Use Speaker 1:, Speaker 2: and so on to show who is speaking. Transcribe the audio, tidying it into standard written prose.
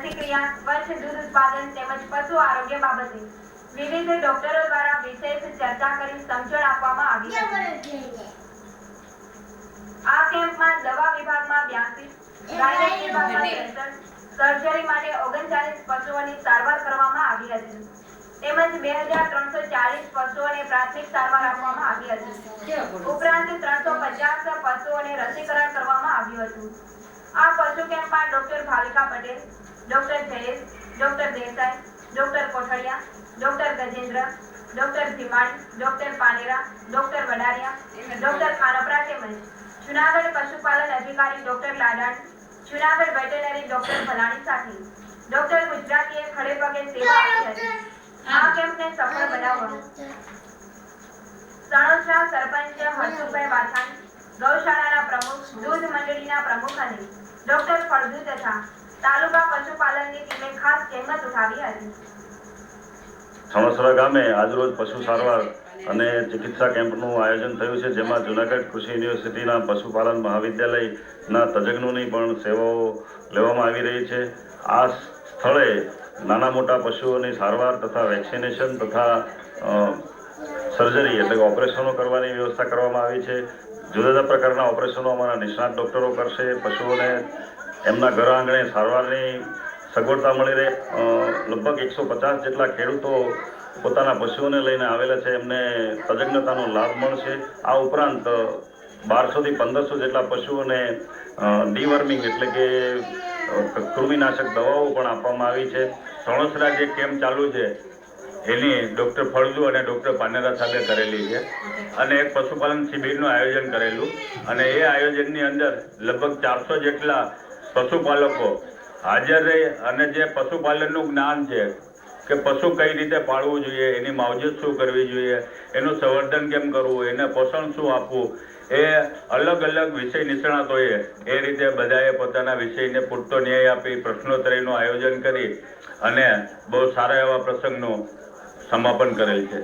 Speaker 1: પ્રતિક્રિયા, સ્વચ્છ દૂધ ઉત્પાદન તેમજ પશુ આરોગ્ય બાબતે વિવિધ ડોક્ટરો દ્વારા વિશેષ ચર્ચા કરી સમજણ આપવામાં આવી હતી। આ કેમ્પમાં દવા વિભાગમાં 82, ગાયનેક વિભાગમાં 63, સર્જરી માટે 39 પશુઓની સારવાર કરવામાં આવી હતી તેમજ 2340 પશુઓને પ્રાથમિક સારવાર આપવામાં આવી હતી। ઉપરાંત 350 પશુઓને રસીકરણ કરવામાં આવ્યું હતું। આ પશુ કેમ્પમાં doctor Bhavika Patel, doctor Jayesh, doctor Desai, doctor Kothadiya, doctor Gajendra, doctor Bhimani, doctor Panera, doctor Vadariya, doctor Khanpara તેમજ જૂનાગઢ પશુપાલન અધિકારી doctor Ladani, Junagadh veterinary doctor Bhalani સાથે ડોક્ટર ગુજરાતીએ ખડે પગે સેવા આપી હતી। આ કેમ્પને સફળ બનાવવા સણોસરા સરપંચ હરસુભાઈ વાછાણી, ગૌશાળાના પ્રમુખ, દૂધ મંડળીના પ્રમુખ અને ડોક્ટર ફળદુ તથા તાલુકા પશુપાલનની ટીમે ખાસ જહેમત ઉઠાવી હતી।
Speaker 2: સણોસરા ગામે આજરોજ પશુ સારવાર અને ચિકિત્સા કેમ્પનું આયોજન થયું છે, જેમાં જૂનાગઢ કૃષિ યુનિવર્સિટીના પશુપાલન મહાવિદ્યાલયના તજજ્ઞોની પણ સેવાઓ લેવામાં આવી રહી છે। આ સ્થળે નાના મોટા પશુઓની સારવાર તથા વેક્સિનેશન તથા સર્જરી એટલે કે ઓપરેશનો કરવાની વ્યવસ્થા કરવામાં આવી છે। જુદા જુદા પ્રકારના ઓપરેશનો અમારા નિષ્ણાત ડૉક્ટરો કરશે। પશુઓને એમના ઘર આંગણે સારવારની સગવડતા મળી રહે। લગભગ 150 જેટલા ખેડૂતો પોતાના પશુઓને લઈને આવેલા છે, એમને તજજ્ઞતાનો લાભ મળશે। આ ઉપરાંત 1200 થી 1500 જેટલા પશુઓને ડીવર્મિંગ એટલે કે કૃમિનાશક દવાઓ પણ આપવામાં આવી છે। સણોસરા જે કેમ્પ ચાલુ છે એની ડૉક્ટર ફળદુ અને ડૉક્ટર પાનેરા સાહેબે કરેલી છે અને એક પશુપાલન શિબિરનું આયોજન કરેલું અને એ આયોજનની અંદર લગભગ 400 જેટલા પશુપાલકો હાજર રહી અને જે પશુપાલનનું જ્ઞાન છે કે પશુ કઈ રીતે પાળવું જોઈએ, એની માવજત શું કરવી જોઈએ, એનું સંવર્ધન કેમ કરવું, એને પોષણ શું આપવું, એ અલગ અલગ વિષય નિષ્ણાતોએ એ રીતે બધાએ પોતાના વિષયને પૂરતો ન્યાય આપી પ્રશ્નોત્તરીનું આયોજન કરી અને બહુ સારા એવા પ્રસંગનું સમાપન કરેલ છે।